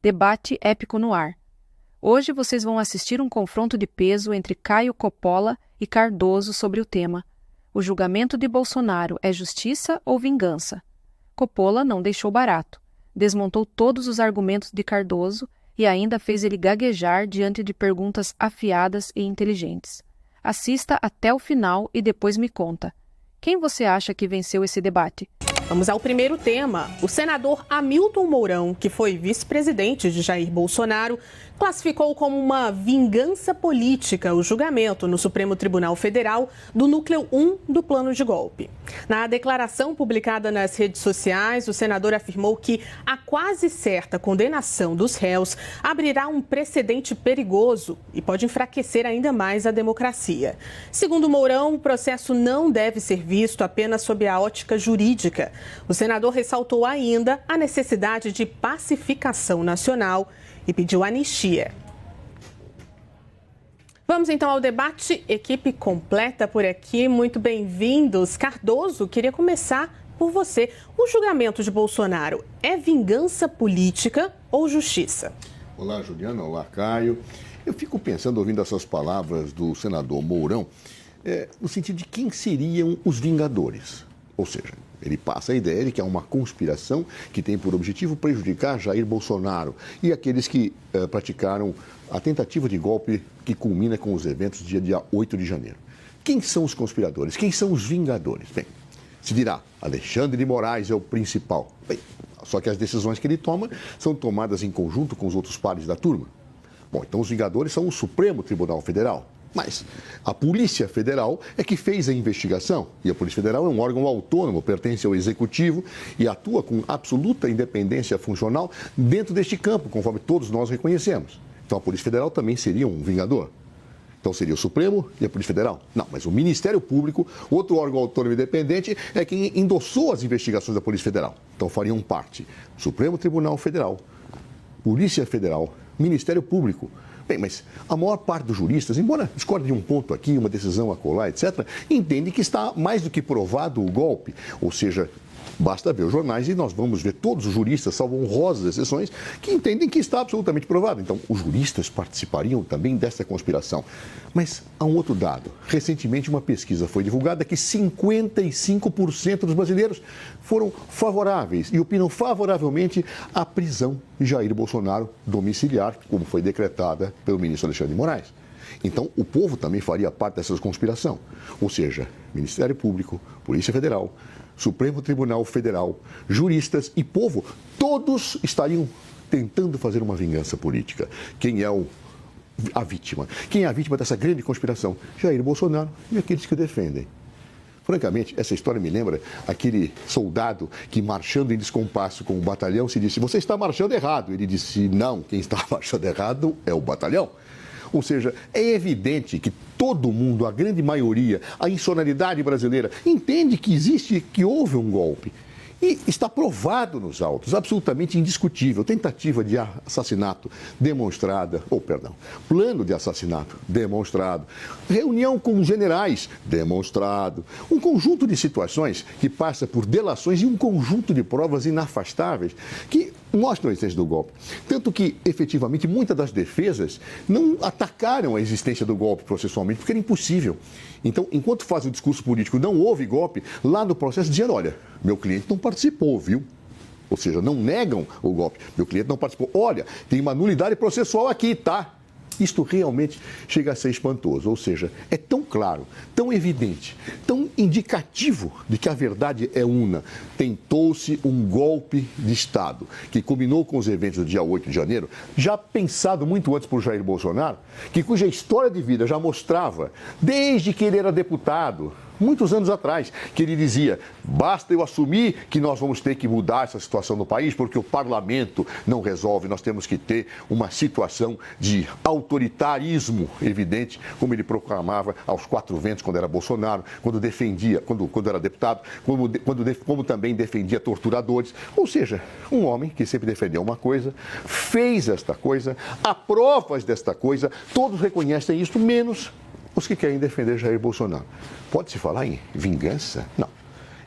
Debate épico no ar. Hoje vocês vão assistir um confronto de peso entre Caio Coppola e Cardoso sobre o tema: o julgamento de Bolsonaro é justiça ou vingança? Coppola não deixou barato. Desmontou todos os argumentos de Cardoso e ainda fez ele gaguejar diante de perguntas afiadas e inteligentes. Assista até o final e depois me conta. Quem você acha que venceu esse debate? Vamos ao primeiro tema. O senador Hamilton Mourão, que foi vice-presidente de Jair Bolsonaro, classificou como uma vingança política o julgamento no Supremo Tribunal Federal do Núcleo 1 do plano de golpe. Na declaração publicada nas redes sociais, o senador afirmou que a quase certa condenação dos réus abrirá um precedente perigoso e pode enfraquecer ainda mais a democracia. Segundo Mourão, o processo não deve ser visto apenas sob a ótica jurídica. O senador ressaltou ainda a necessidade de pacificação nacional e pediu anistia. Vamos então ao debate. Equipe completa por aqui, muito bem-vindos. Cardoso, queria começar por você. O julgamento de Bolsonaro é vingança política ou justiça? Olá, Juliana. Olá, Caio. Eu fico pensando, ouvindo essas palavras do senador Mourão, no sentido de quem seriam os vingadores. Ou seja, ele passa a ideia de que há uma conspiração que tem por objetivo prejudicar Jair Bolsonaro e aqueles que praticaram a tentativa de golpe que culmina com os eventos do dia 8 de janeiro. Quem são os conspiradores? Quem são os vingadores? Bem, se dirá, Alexandre de Moraes é o principal. Bem, só que as decisões que ele toma são tomadas em conjunto com os outros pares da turma. Bom, então os vingadores são o Supremo Tribunal Federal. Mas a Polícia Federal é que fez a investigação e a Polícia Federal é um órgão autônomo, pertence ao Executivo e atua com absoluta independência funcional dentro deste campo, conforme todos nós reconhecemos. Então a Polícia Federal também seria um vingador. Então seria o Supremo e a Polícia Federal? Não, mas o Ministério Público, outro órgão autônomo independente, é quem endossou as investigações da Polícia Federal. Então fariam parte Supremo Tribunal Federal, Polícia Federal, Ministério Público. Bem, mas a maior parte dos juristas, embora discorde de um ponto aqui, uma decisão acolá, etc., entende que está mais do que provado o golpe. Ou seja, basta ver os jornais e nós vamos ver todos os juristas, salvo honrosas exceções, que entendem que está absolutamente provado. Então, os juristas participariam também dessa conspiração. Mas há um outro dado. Recentemente, uma pesquisa foi divulgada que 55% dos brasileiros foram favoráveis e opinam favoravelmente à prisão de Jair Bolsonaro domiciliar, como foi decretada pelo ministro Alexandre de Moraes. Então, o povo também faria parte dessa conspiração. Ou seja, Ministério Público, Polícia Federal, Supremo Tribunal Federal, juristas e povo, todos estariam tentando fazer uma vingança política. Quem é a vítima? Quem é a vítima dessa grande conspiração? Jair Bolsonaro e aqueles que o defendem. Francamente, essa história me lembra aquele soldado que, marchando em descompasso com o batalhão, se disse: "Você está marchando errado." Ele disse: "Não, quem está marchando errado é o batalhão." Ou seja, é evidente que todo mundo, a grande maioria, a insonoridade brasileira, entende que existe, que houve um golpe. E está provado nos autos, absolutamente indiscutível, tentativa de assassinato demonstrada, plano de assassinato demonstrado, reunião com generais demonstrado, um conjunto de situações que passa por delações e um conjunto de provas inafastáveis que mostram a existência do golpe. Tanto que, efetivamente, muitas das defesas não atacaram a existência do golpe processualmente, porque era impossível. Então, enquanto fazem o discurso político, não houve golpe, lá no processo dizendo: olha, meu cliente não participou, viu? Ou seja, não negam o golpe. Meu cliente não participou. Olha, tem uma nulidade processual aqui, tá? Isto realmente chega a ser espantoso. Ou seja, é tão claro, tão evidente, tão indicativo de que a verdade é una. Tentou-se um golpe de Estado que culminou com os eventos do dia 8 de janeiro, já pensado muito antes por Jair Bolsonaro, cuja história de vida já mostrava, desde que ele era deputado, muitos anos atrás, que ele dizia: basta eu assumir que nós vamos ter que mudar essa situação no país, porque o parlamento não resolve, nós temos que ter uma situação de autoritarismo evidente, como ele proclamava aos quatro ventos quando era Bolsonaro, quando defendia, quando era deputado, como também defendia torturadores. Ou seja, um homem que sempre defendeu uma coisa, fez esta coisa, há provas desta coisa, todos reconhecem isso, menos os que querem defender Jair Bolsonaro. Pode-se falar em vingança? Não.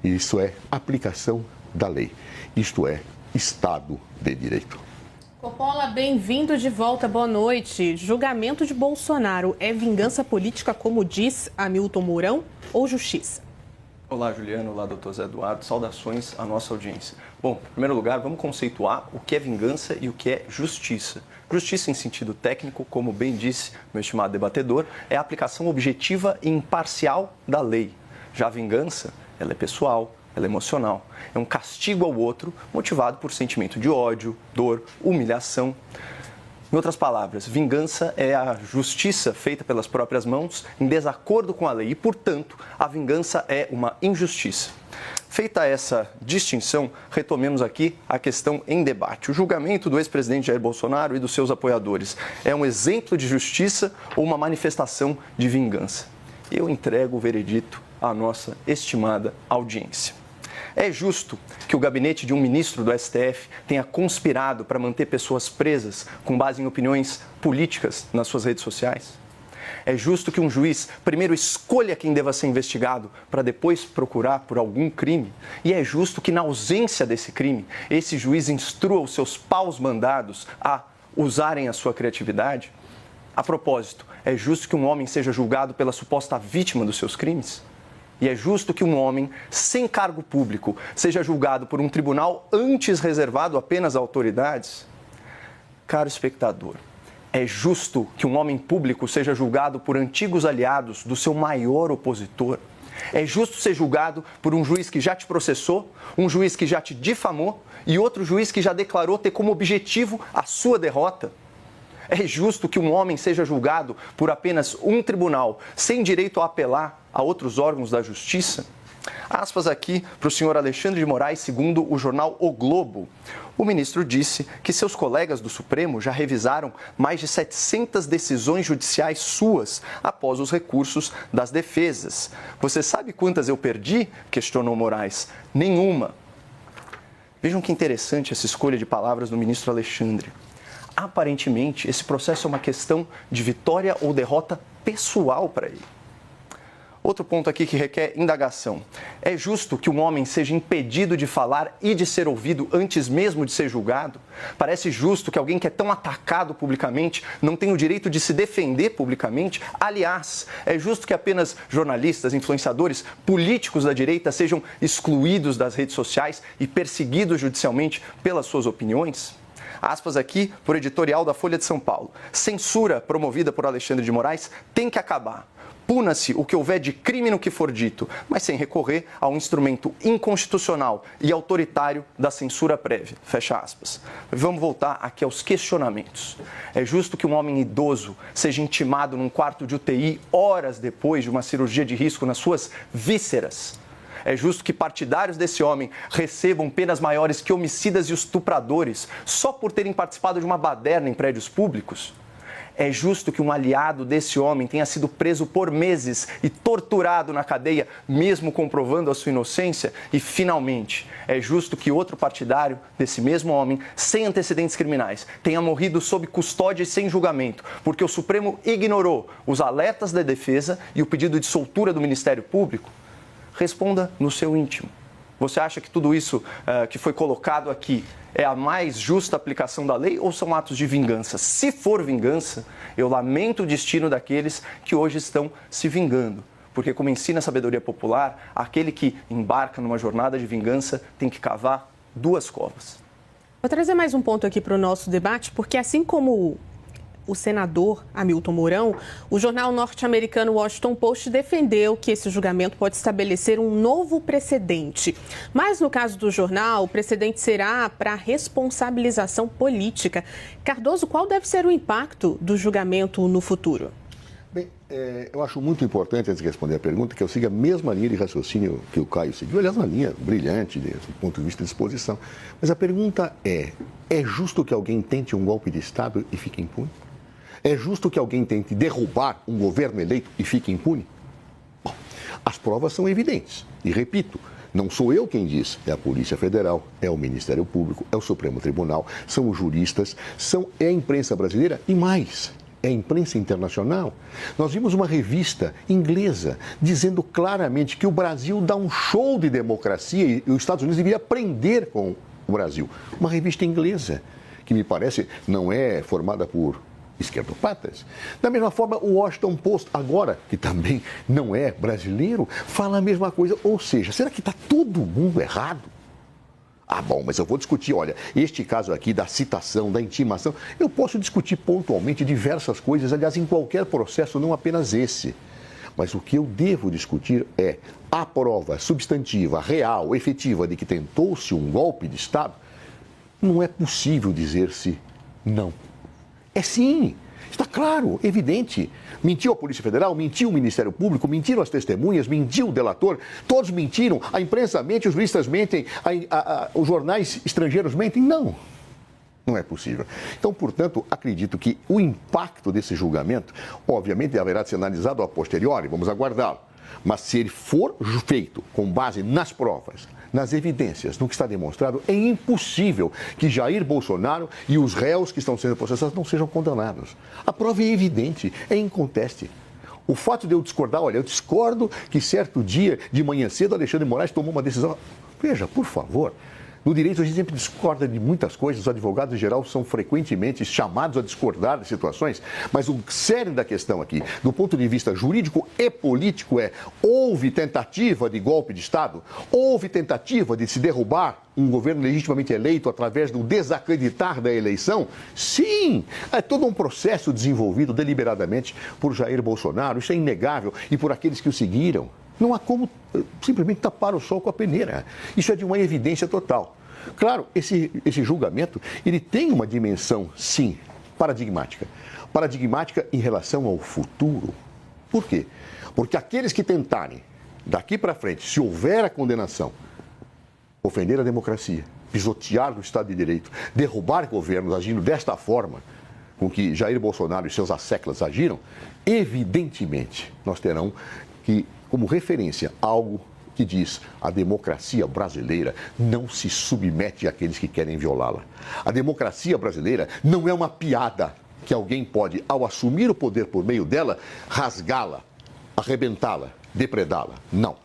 Isso é aplicação da lei. Isto é Estado de Direito. Coppola, bem-vindo de volta, boa noite. Julgamento de Bolsonaro é vingança política, como diz Hamilton Mourão, ou justiça? Olá, Juliano. Olá, doutor Zé Eduardo. Saudações à nossa audiência. Bom, em primeiro lugar, vamos conceituar o que é vingança e o que é justiça. Justiça, em sentido técnico, como bem disse meu estimado debatedor, é a aplicação objetiva e imparcial da lei. Já a vingança, ela é pessoal, ela é emocional. É um castigo ao outro motivado por sentimento de ódio, dor, humilhação. Em outras palavras, vingança é a justiça feita pelas próprias mãos em desacordo com a lei e, portanto, a vingança é uma injustiça. Feita essa distinção, retomemos aqui a questão em debate. O julgamento do ex-presidente Jair Bolsonaro e dos seus apoiadores é um exemplo de justiça ou uma manifestação de vingança? Eu entrego o veredito à nossa estimada audiência. É justo que o gabinete de um ministro do STF tenha conspirado para manter pessoas presas com base em opiniões políticas nas suas redes sociais? É justo que um juiz primeiro escolha quem deva ser investigado para depois procurar por algum crime? E é justo que, na ausência desse crime, esse juiz instrua os seus paus-mandados a usarem a sua criatividade? A propósito, é justo que um homem seja julgado pela suposta vítima dos seus crimes? E é justo que um homem sem cargo público seja julgado por um tribunal antes reservado apenas a autoridades? Caro espectador, é justo que um homem público seja julgado por antigos aliados do seu maior opositor? É justo ser julgado por um juiz que já te processou, um juiz que já te difamou e outro juiz que já declarou ter como objetivo a sua derrota? É justo que um homem seja julgado por apenas um tribunal, sem direito a apelar a outros órgãos da justiça? Aspas aqui para o senhor Alexandre de Moraes, segundo o jornal O Globo. O ministro disse que seus colegas do Supremo já revisaram mais de 700 decisões judiciais suas após os recursos das defesas. Você sabe quantas eu perdi? Questionou Moraes. Nenhuma. Vejam que interessante essa escolha de palavras do ministro Alexandre. Aparentemente, esse processo é uma questão de vitória ou derrota pessoal para ele. Outro ponto aqui que requer indagação. É justo que um homem seja impedido de falar e de ser ouvido antes mesmo de ser julgado? Parece justo que alguém que é tão atacado publicamente não tenha o direito de se defender publicamente? Aliás, é justo que apenas jornalistas, influenciadores, políticos da direita sejam excluídos das redes sociais e perseguidos judicialmente pelas suas opiniões? Aspas aqui por editorial da Folha de São Paulo. Censura promovida por Alexandre de Moraes tem que acabar. Puna-se o que houver de crime no que for dito, mas sem recorrer a um instrumento inconstitucional e autoritário da censura prévia. Fecha aspas. Vamos voltar aqui aos questionamentos. É justo que um homem idoso seja intimado num quarto de UTI horas depois de uma cirurgia de risco nas suas vísceras? É justo que partidários desse homem recebam penas maiores que homicidas e estupradores só por terem participado de uma baderna em prédios públicos? É justo que um aliado desse homem tenha sido preso por meses e torturado na cadeia, mesmo comprovando a sua inocência? E, finalmente, é justo que outro partidário desse mesmo homem, sem antecedentes criminais, tenha morrido sob custódia e sem julgamento, porque o Supremo ignorou os alertas da defesa e o pedido de soltura do Ministério Público? Responda no seu íntimo. Você acha que tudo isso que foi colocado aqui é a mais justa aplicação da lei ou são atos de vingança? Se for vingança, eu lamento o destino daqueles que hoje estão se vingando. Porque, como ensina a sabedoria popular, aquele que embarca numa jornada de vingança tem que cavar duas covas. Vou trazer mais um ponto aqui para o nosso debate, porque assim como o senador Hamilton Mourão, o jornal norte-americano Washington Post defendeu que esse julgamento pode estabelecer um novo precedente. Mas no caso do jornal, o precedente será para responsabilização política. Cardoso, qual deve ser o impacto do julgamento no futuro? Bem, eu acho muito importante, antes de responder a pergunta, que eu siga a mesma linha de raciocínio que o Caio seguiu. Aliás, uma linha brilhante do ponto de vista de exposição. Mas a pergunta é justo que alguém tente um golpe de Estado e fique impune? É justo que alguém tente derrubar um governo eleito e fique impune? Bom, as provas são evidentes. E repito, não sou eu quem diz, é a Polícia Federal, é o Ministério Público, é o Supremo Tribunal, são os juristas, é a imprensa brasileira e mais, é a imprensa internacional. Nós vimos uma revista inglesa dizendo claramente que o Brasil dá um show de democracia e os Estados Unidos deveriam aprender com o Brasil. Uma revista inglesa que me parece não é formada por esquerdopatas. Da mesma forma, o Washington Post, agora, que também não é brasileiro, fala a mesma coisa. Ou seja, será que está todo mundo errado? Ah, bom, mas eu vou discutir, olha, este caso aqui da citação, da intimação, eu posso discutir pontualmente diversas coisas, aliás, em qualquer processo, não apenas esse. Mas o que eu devo discutir é a prova substantiva, real, efetiva de que tentou-se um golpe de Estado. Não é possível dizer-se não. É sim, está claro, evidente. Mentiu a Polícia Federal, mentiu o Ministério Público, mentiram as testemunhas, mentiu o delator, todos mentiram, a imprensa mente, os juristas mentem, os jornais estrangeiros mentem. Não, não é possível. Então, portanto, acredito que o impacto desse julgamento, obviamente, haverá de ser analisado a posteriori, vamos aguardá-lo. Mas se ele for feito com base nas provas, nas evidências, no que está demonstrado, é impossível que Jair Bolsonaro e os réus que estão sendo processados não sejam condenados. A prova é evidente, é inconteste. O fato de eu discordar, olha, eu discordo que certo dia, de manhã cedo, Alexandre de Moraes tomou uma decisão. Veja, por favor. No direito, a gente sempre discorda de muitas coisas, os advogados em geral são frequentemente chamados a discordar de situações, mas o sério da questão aqui, do ponto de vista jurídico e político, houve tentativa de golpe de Estado? Houve tentativa de se derrubar um governo legitimamente eleito através do desacreditar da eleição? Sim! É todo um processo desenvolvido deliberadamente por Jair Bolsonaro, isso é inegável, e por aqueles que o seguiram. Não há como simplesmente tapar o sol com a peneira. Isso é de uma evidência total. Claro, esse julgamento, ele tem uma dimensão, sim, paradigmática. Paradigmática em relação ao futuro. Por quê? Porque aqueles que tentarem, daqui para frente, se houver a condenação, ofender a democracia, pisotear o Estado de Direito, derrubar governos agindo desta forma, com que Jair Bolsonaro e seus asseclas agiram, evidentemente nós terão que, como referência, algo que diz a democracia brasileira não se submete àqueles que querem violá-la. A democracia brasileira não é uma piada que alguém pode, ao assumir o poder por meio dela, rasgá-la, arrebentá-la, depredá-la. Não.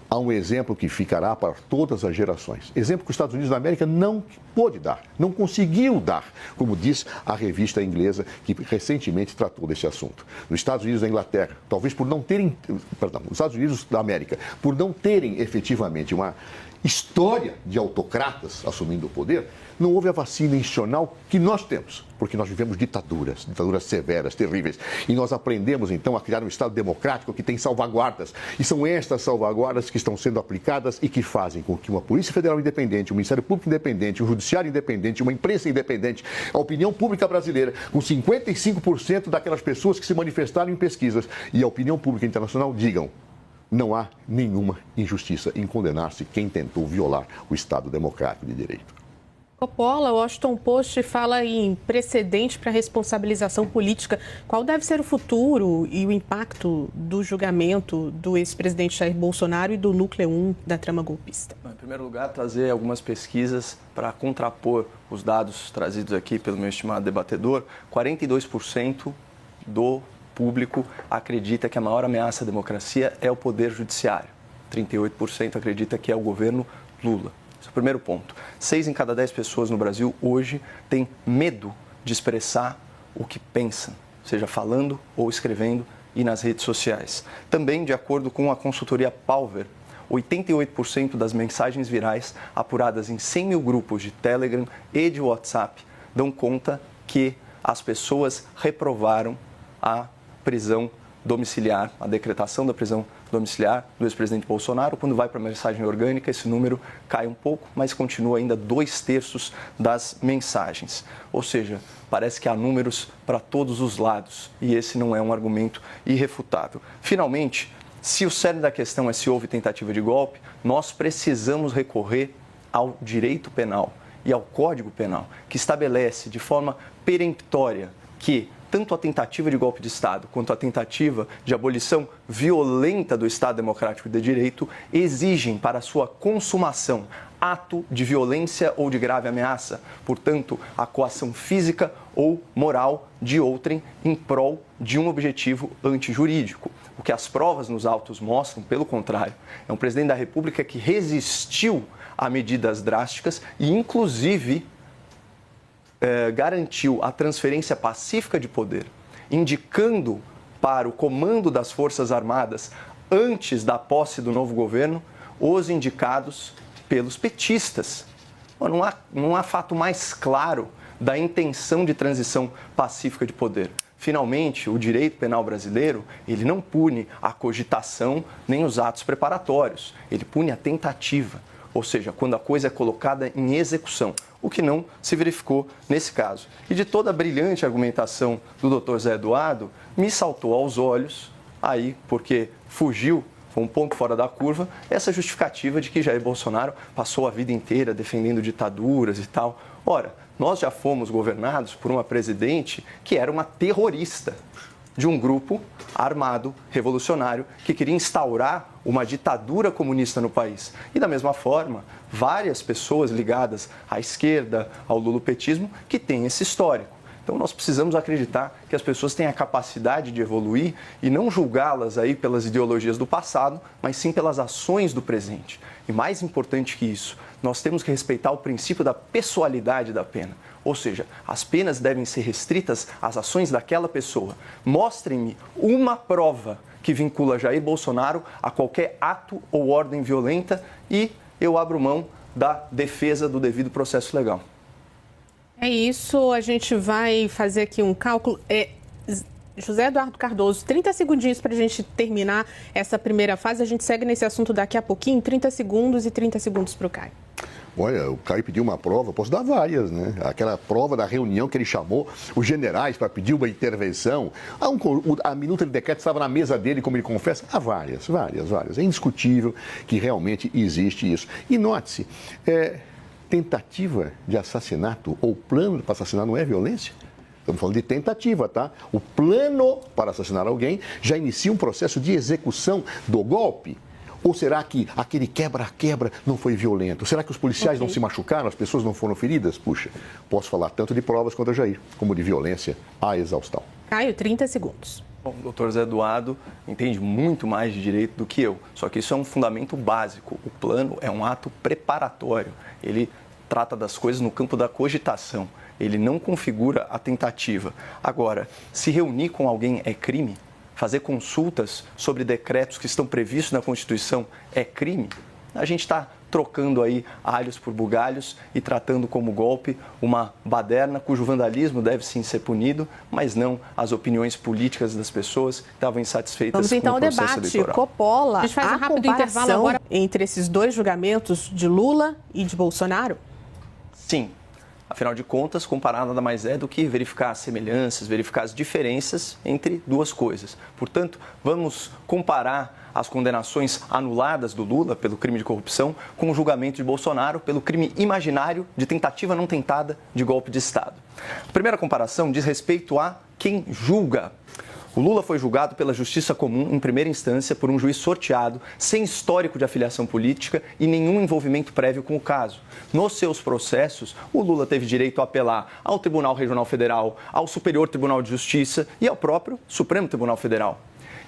Há um exemplo que ficará para todas as gerações. Exemplo que os Estados Unidos da América não pôde dar, não conseguiu dar, como diz a revista inglesa que recentemente tratou desse assunto. Nos Estados Unidos da Inglaterra, talvez por não terem, nos Estados Unidos da América, por não terem efetivamente uma história de autocratas assumindo o poder, não houve a vacina institucional que nós temos, porque nós vivemos ditaduras severas, terríveis. E nós aprendemos, então, a criar um Estado democrático que tem salvaguardas. E são estas salvaguardas que estão sendo aplicadas e que fazem com que uma Polícia Federal independente, um Ministério Público independente, um Judiciário independente, uma imprensa independente, a opinião pública brasileira, com 55% daquelas pessoas que se manifestaram em pesquisas, e a opinião pública internacional digam: não há nenhuma injustiça em condenar-se quem tentou violar o Estado democrático de direito. Coppola, o Washington Post fala em precedente para responsabilização política. Qual deve ser o futuro e o impacto do julgamento do ex-presidente Jair Bolsonaro e do núcleo 1 da trama golpista? Em primeiro lugar, trazer algumas pesquisas para contrapor os dados trazidos aqui pelo meu estimado debatedor. 42% do público acredita que a maior ameaça à democracia é o poder judiciário. 38% acredita que é o governo Lula. Esse é o primeiro ponto. 6 em cada 10 pessoas no Brasil hoje têm medo de expressar o que pensam, seja falando ou escrevendo e nas redes sociais. Também, de acordo com a consultoria Palver, 88% das mensagens virais apuradas em 100 mil grupos de Telegram e de WhatsApp dão conta que as pessoas reprovaram a prisão domiciliar, a decretação da prisão domiciliar do ex-presidente Bolsonaro. Quando vai para a mensagem orgânica, esse número cai um pouco, mas continua ainda 2/3 das mensagens. Ou seja, parece que há números para todos os lados e esse não é um argumento irrefutável. Finalmente, se o cerne da questão é se houve tentativa de golpe, nós precisamos recorrer ao direito penal e ao Código Penal, que estabelece de forma peremptória que tanto a tentativa de golpe de Estado quanto a tentativa de abolição violenta do Estado Democrático de Direito exigem para sua consumação ato de violência ou de grave ameaça, portanto, a coação física ou moral de outrem em prol de um objetivo antijurídico. O que as provas nos autos mostram, pelo contrário, é um presidente da República que resistiu a medidas drásticas e, inclusive, garantiu a transferência pacífica de poder, indicando para o comando das Forças Armadas, antes da posse do novo governo, os indicados pelos petistas. Não há fato mais claro da intenção de transição pacífica de poder. Finalmente, o direito penal brasileiro, ele não pune a cogitação nem os atos preparatórios, ele pune a tentativa, ou seja, quando a coisa é colocada em execução, o que não se verificou nesse caso. E de toda a brilhante argumentação do Dr. Zé Eduardo, me saltou aos olhos, aí porque fugiu, foi um ponto fora da curva, essa justificativa de que Jair Bolsonaro passou a vida inteira defendendo ditaduras e tal. Ora, nós já fomos governados por uma presidente que era uma terrorista de um grupo armado, revolucionário, que queria instaurar uma ditadura comunista no país. E da mesma forma, várias pessoas ligadas à esquerda, ao lulopetismo, que têm esse histórico. Então nós precisamos acreditar que as pessoas têm a capacidade de evoluir e não julgá-las aí pelas ideologias do passado, mas sim pelas ações do presente. E mais importante que isso, nós temos que respeitar o princípio da pessoalidade da pena. Ou seja, as penas devem ser restritas às ações daquela pessoa. Mostrem-me uma prova que vincula Jair Bolsonaro a qualquer ato ou ordem violenta e eu abro mão da defesa do devido processo legal. É isso, a gente vai fazer aqui um cálculo. José Eduardo Cardoso, 30 segundinhos para a gente terminar essa primeira fase. A gente segue nesse assunto daqui a pouquinho, 30 segundos e 30 segundos para o Caio. Olha, o Caio pediu uma prova, posso dar várias, né? Aquela prova da reunião que ele chamou os generais para pedir uma intervenção. A minuta de decreto estava na mesa dele, como ele confessa. Há várias. É indiscutível que realmente existe isso. E note-se, tentativa de assassinato ou plano para assassinar não é violência? Estamos falando de tentativa, tá? O plano para assassinar alguém já inicia um processo de execução do golpe. Ou será que aquele quebra-quebra não foi violento? Será que os policiais não se machucaram, as pessoas não foram feridas? Puxa, posso falar tanto de provas contra Jair, como de violência à exaustão. Caio, 30 segundos. Bom, o doutor Zé Eduardo entende muito mais de direito do que eu, só que isso é um fundamento básico. O plano é um ato preparatório, ele trata das coisas no campo da cogitação, ele não configura a tentativa. Agora, se reunir com alguém é crime? Fazer consultas sobre decretos que estão previstos na Constituição é crime? A gente está trocando aí alhos por bugalhos e tratando como golpe uma baderna cujo vandalismo deve sim ser punido, mas não as opiniões políticas das pessoas que estavam insatisfeitas com o processo eleitoral. Vamos então ao debate. Coppola, a gente faz um rápido intervalo agora entre esses dois julgamentos de Lula e de Bolsonaro? Sim. Afinal de contas, comparar nada mais é do que verificar as semelhanças, verificar as diferenças entre duas coisas. Portanto, vamos comparar as condenações anuladas do Lula pelo crime de corrupção com o julgamento de Bolsonaro pelo crime imaginário de tentativa não tentada de golpe de Estado. A primeira comparação diz respeito a quem julga. O Lula foi julgado pela Justiça Comum em primeira instância por um juiz sorteado, sem histórico de afiliação política e nenhum envolvimento prévio com o caso. Nos seus processos, o Lula teve direito a apelar ao Tribunal Regional Federal, ao Superior Tribunal de Justiça e ao próprio Supremo Tribunal Federal.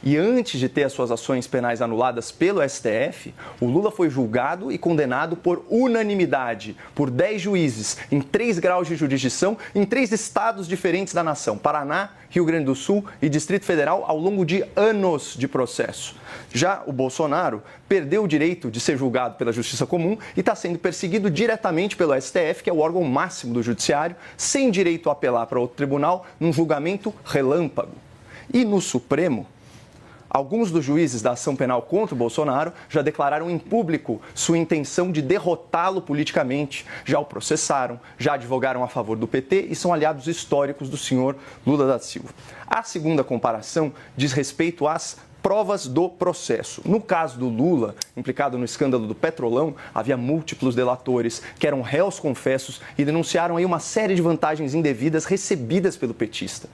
E antes de ter as suas ações penais anuladas pelo STF, o Lula foi julgado e condenado por unanimidade, por 10 juízes, em 3 graus de jurisdição, em 3 estados diferentes da nação, Paraná, Rio Grande do Sul e Distrito Federal, ao longo de anos de processo. Já o Bolsonaro perdeu o direito de ser julgado pela Justiça Comum e está sendo perseguido diretamente pelo STF, que é o órgão máximo do Judiciário, sem direito a apelar para outro tribunal, num julgamento relâmpago. E no Supremo, alguns dos juízes da ação penal contra o Bolsonaro já declararam em público sua intenção de derrotá-lo politicamente, já o processaram, já advogaram a favor do PT e são aliados históricos do senhor Lula da Silva. A segunda comparação diz respeito às provas do processo. No caso do Lula, implicado no escândalo do Petrolão, havia múltiplos delatores que eram réus confessos e denunciaram aí uma série de vantagens indevidas recebidas pelo petista.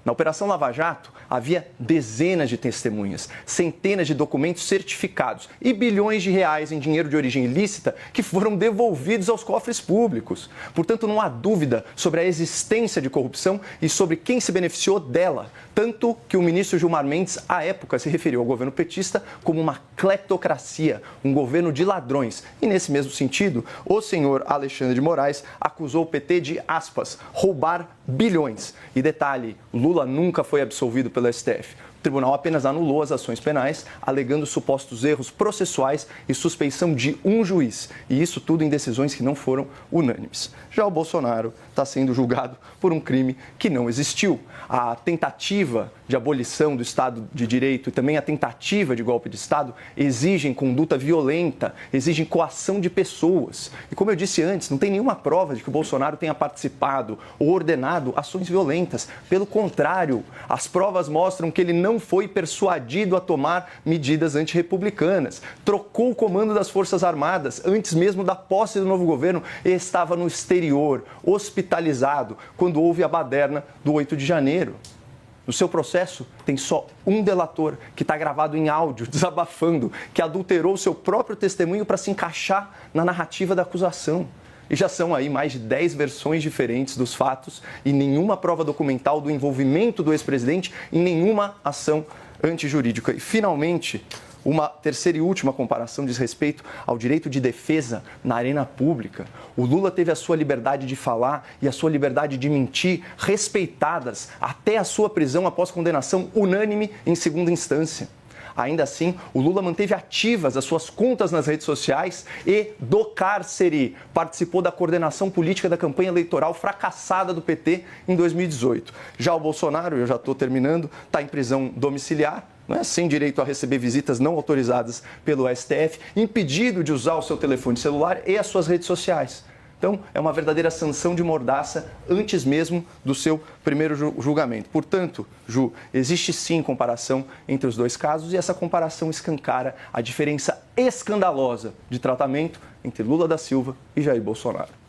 Na Operação Lava Jato, havia dezenas de testemunhas, centenas de documentos certificados e bilhões de reais em dinheiro de origem ilícita que foram devolvidos aos cofres públicos. Portanto, não há dúvida sobre a existência de corrupção e sobre quem se beneficiou dela. Tanto que o ministro Gilmar Mendes, à época, se referiu ao governo petista como uma cleptocracia, um governo de ladrões. E, nesse mesmo sentido, o senhor Alexandre de Moraes acusou o PT de, aspas, roubar bilhões. E detalhe, Lula nunca foi absolvido pelo STF. O tribunal apenas anulou as ações penais, alegando supostos erros processuais e suspeição de um juiz. E isso tudo em decisões que não foram unânimes. Já o Bolsonaro está sendo julgado por um crime que não existiu. A tentativa de abolição do Estado de Direito e também a tentativa de golpe de Estado exigem conduta violenta, exigem coação de pessoas. E como eu disse antes, não tem nenhuma prova de que o Bolsonaro tenha participado ou ordenado ações violentas. Pelo contrário, as provas mostram que ele não foi persuadido a tomar medidas antirrepublicanas. Trocou o comando das Forças Armadas antes mesmo da posse do novo governo e estava no exterior, hospitalizado, quando houve a baderna do 8 de janeiro. No seu processo, tem só um delator que está gravado em áudio, desabafando, que adulterou seu próprio testemunho para se encaixar na narrativa da acusação. E já são aí mais de 10 versões diferentes dos fatos e nenhuma prova documental do envolvimento do ex-presidente em nenhuma ação antijurídica. E, finalmente, uma terceira e última comparação diz respeito ao direito de defesa na arena pública. O Lula teve a sua liberdade de falar e a sua liberdade de mentir respeitadas até a sua prisão após condenação unânime em segunda instância. Ainda assim, o Lula manteve ativas as suas contas nas redes sociais e, do cárcere, participou da coordenação política da campanha eleitoral fracassada do PT em 2018. Já o Bolsonaro, eu já estou terminando, está em prisão domiciliar, sem direito a receber visitas não autorizadas pelo STF, impedido de usar o seu telefone celular e as suas redes sociais. Então, é uma verdadeira sanção de mordaça antes mesmo do seu primeiro julgamento. Portanto, Ju, existe sim comparação entre os dois casos e essa comparação escancara a diferença escandalosa de tratamento entre Lula da Silva e Jair Bolsonaro.